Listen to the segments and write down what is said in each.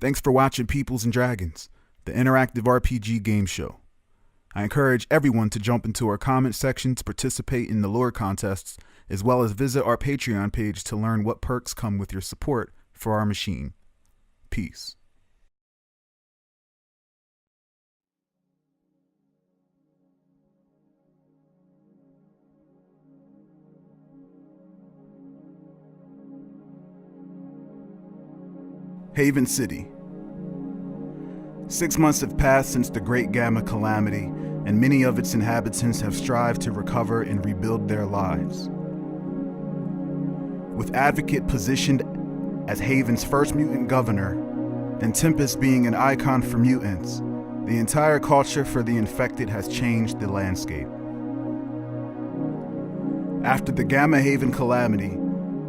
Thanks for watching Peoplz and Dragons, the interactive RPG game show. I encourage everyone to jump into our comment section to participate in the lore contests, as well as visit our Patreon page to learn what perks come with your support for our machine. Peace. Haven City. 6 months have passed since the Great Gamma Calamity, and many of its inhabitants have strived to recover and rebuild their lives. With Advocate positioned as Haven's first mutant governor, and Tempest being an icon for mutants, the entire culture for the infected has changed the landscape. After the Gamma Haven Calamity,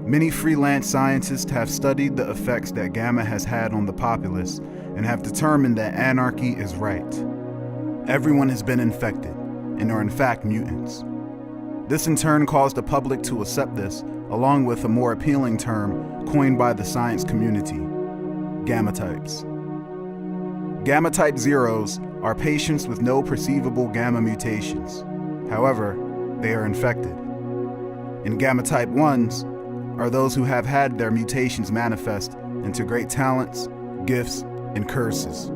many freelance scientists have studied the effects that Gamma has had on the populace and have determined that anarchy is right. Everyone has been infected and are in fact mutants. This in turn caused the public to accept this, along with a more appealing term coined by the science community, gamma types. Gamma type zeros are patients with no perceivable gamma mutations. However, they are infected. And gamma type 1s are those who have had their mutations manifest into great talents, gifts, and curses.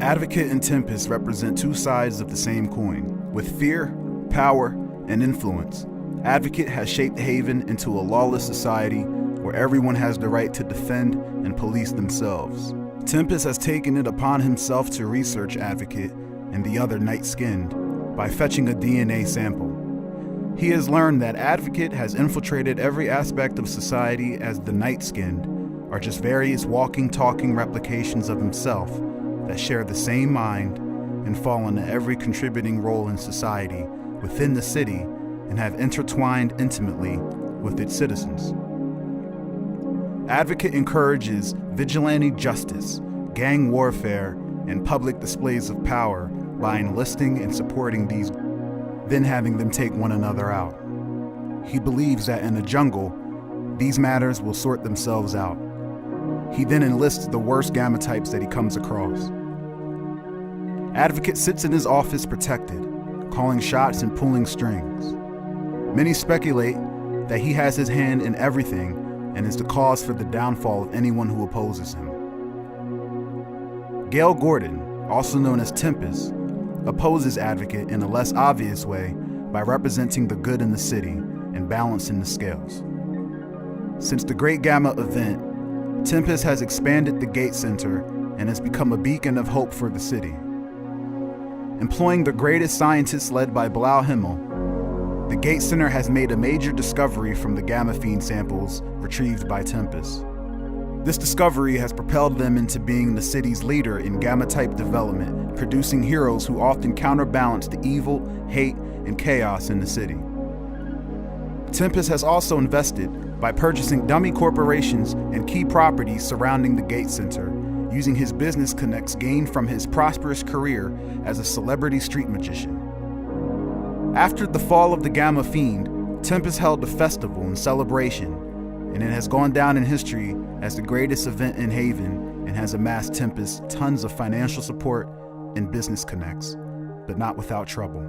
Advocate and Tempest represent two sides of the same coin. With fear, power, and influence, Advocate has shaped Haven into a lawless society where everyone has the right to defend and police themselves. Tempest has taken it upon himself to research Advocate and the other night-skinned by fetching a DNA sample. He has learned that Advocate has infiltrated every aspect of society, as the night-skinned are just various walking, talking replications of himself that share the same mind and fall into every contributing role in society within the city and have intertwined intimately with its citizens. Advocate encourages vigilante justice, gang warfare, and public displays of power by enlisting and supporting these, then having them take one another out. He believes that in the jungle, these matters will sort themselves out. He then enlists the worst gamma types that he comes across. Advocate sits in his office protected, calling shots and pulling strings. Many speculate that he has his hand in everything and is the cause for the downfall of anyone who opposes him. Gail Gordon, also known as Tempest, opposes Advocate in a less obvious way by representing the good in the city and balancing the scales. Since the Great Gamma event, Tempest has expanded the Gate Center and has become a beacon of hope for the city. Employing the greatest scientists led by Blau Himmel, the Gate Center has made a major discovery from the Gamma Fiend samples retrieved by Tempest. This discovery has propelled them into being the city's leader in gamma-type development, producing heroes who often counterbalance the evil, hate, and chaos in the city. Tempest has also invested by purchasing dummy corporations and key properties surrounding the Gate Center, using his business connects gained from his prosperous career as a celebrity street magician. After the fall of the Gamma Fiend, Tempest held a festival and celebration, and it has gone down in history as the greatest event in Haven and has amassed Tempest tons of financial support and business connects, but not without trouble.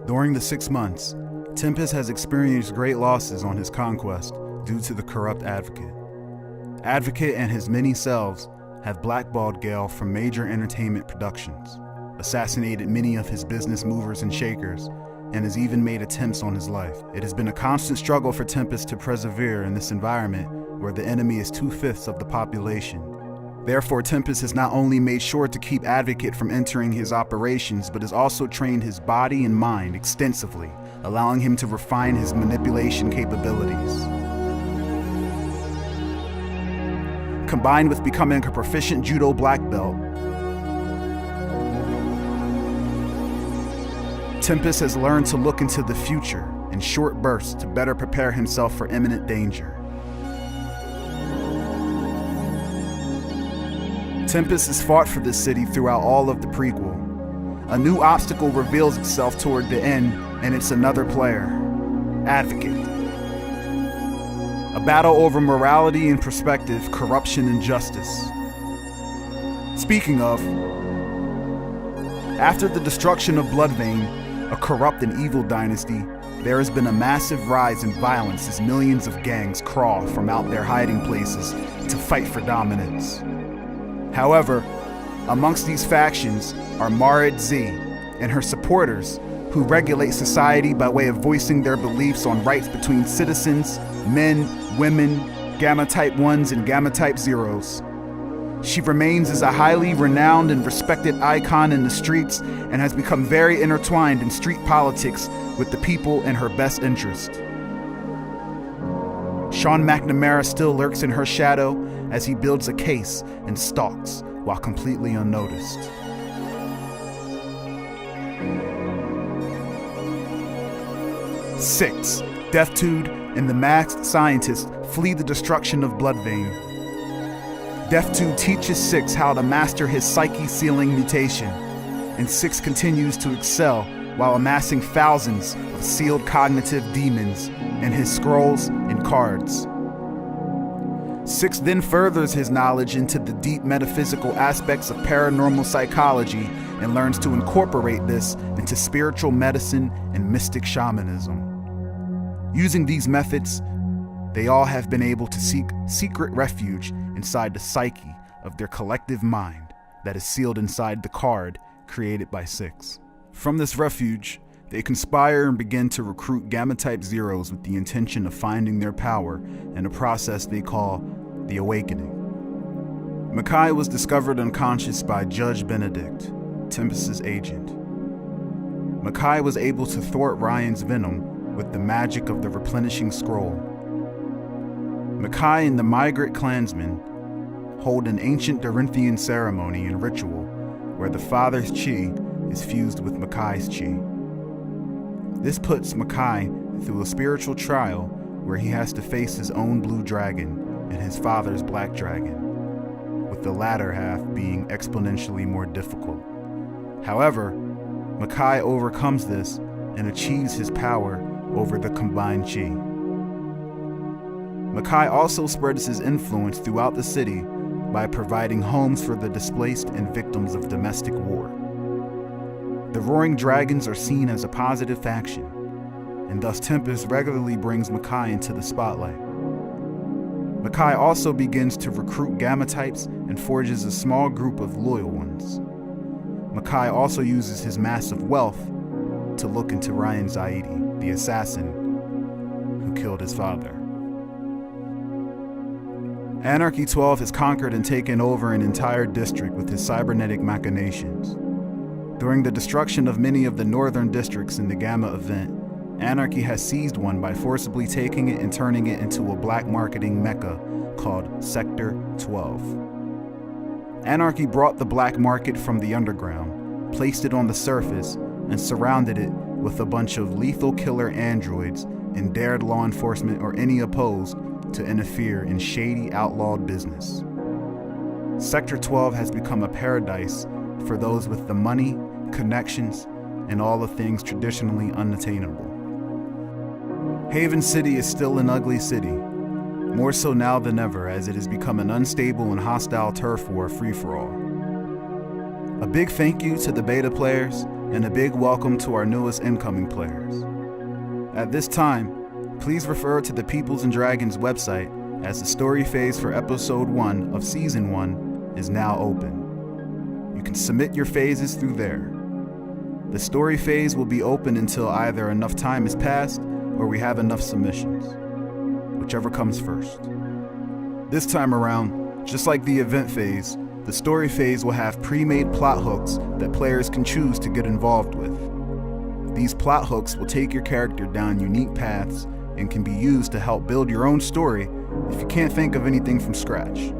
During the 6 months, Tempest has experienced great losses on his conquest due to the corrupt Advocate. Advocate and his many selves have blackballed Gale from major entertainment productions, assassinated many of his business movers and shakers, and has even made attempts on his life. It has been a constant struggle for Tempest to persevere in this environment where the enemy is 2/5 of the population. Therefore, Tempest has not only made sure to keep Advocate from entering his operations, but has also trained his body and mind extensively, allowing him to refine his manipulation capabilities. Combined with becoming a proficient judo black belt, Tempest has learned to look into the future in short bursts to better prepare himself for imminent danger. Tempest has fought for this city throughout all of the prequel. A new obstacle reveals itself toward the end, and it's another player, Advocate. A battle over morality and perspective, corruption and justice. Speaking of, after the destruction of Bloodvein, a corrupt and evil dynasty, there has been a massive rise in violence as millions of gangs crawl from out their hiding places to fight for dominance. However, amongst these factions are Marid Z and her supporters, who regulate society by way of voicing their beliefs on rights between citizens, men, women, Gamma Type 1s and Gamma Type 0s. She remains as a highly renowned and respected icon in the streets and has become very intertwined in street politics with the people in her best interest. Sean McNamara still lurks in her shadow as he builds a case and stalks while completely unnoticed. Six, Deathtude and the masked scientist flee the destruction of Bloodvein. Deathtude teaches Six how to master his psyche-sealing mutation, and Six continues to excel while amassing thousands of sealed cognitive demons in his scrolls and cards. Six then furthers his knowledge into the deep metaphysical aspects of paranormal psychology and learns to incorporate this into spiritual medicine and mystic shamanism. Using these methods, they all have been able to seek secret refuge inside the psyche of their collective mind that is sealed inside the card created by Six. From this refuge, they conspire and begin to recruit Gamma Type Zeros with the intention of finding their power in a process they call the Awakening. Makai was discovered unconscious by Judge Benedict, Tempest's agent. Makai was able to thwart Ryan's venom with the magic of the replenishing scroll. Makai and the Migrate clansmen hold an ancient Dorinthian ceremony and ritual where the father's chi is fused with Makai's chi. This puts Makai through a spiritual trial where he has to face his own blue dragon and his father's black dragon, with the latter half being exponentially more difficult. However, Makai overcomes this and achieves his power over the combined chi. Makai also spreads his influence throughout the city by providing homes for the displaced and victims of domestic war. The Roaring Dragons are seen as a positive faction, and thus Tempest regularly brings Makai into the spotlight. Makai also begins to recruit Gamma Types and forges a small group of loyal ones. Makai also uses his massive wealth to look into Ryan Zaidi, the assassin who killed his father. Anarchy 12 has conquered and taken over an entire district with his cybernetic machinations. During the destruction of many of the northern districts in the Gamma event, Anarchy has seized one by forcibly taking it and turning it into a black marketing mecca called Sector 12. Anarchy brought the black market from the underground, placed it on the surface, and surrounded it with a bunch of lethal killer androids and dared law enforcement or any opposed to interfere in shady outlawed business. Sector 12 has become a paradise for those with the money, connections, and all the things traditionally unattainable. Haven City is still an ugly city, more so now than ever as it has become an unstable and hostile turf war free-for-all. A big thank you to the beta players and a big welcome to our newest incoming players. At this time, please refer to the Peoplz and Dragons website as the story phase for episode 1 of season 1 is now open. You can submit your phases through there. The story phase will be open until either enough time has passed or we have enough submissions, whichever comes first. This time around, just like the event phase, the story phase will have pre-made plot hooks that players can choose to get involved with. These plot hooks will take your character down unique paths and can be used to help build your own story if you can't think of anything from scratch.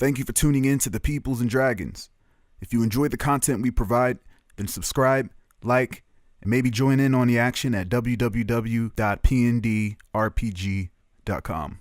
Thank you for tuning in to the Peoplz and Dragons. If you enjoy the content we provide, then subscribe, like, and maybe join in on the action at www.pndrpg.com.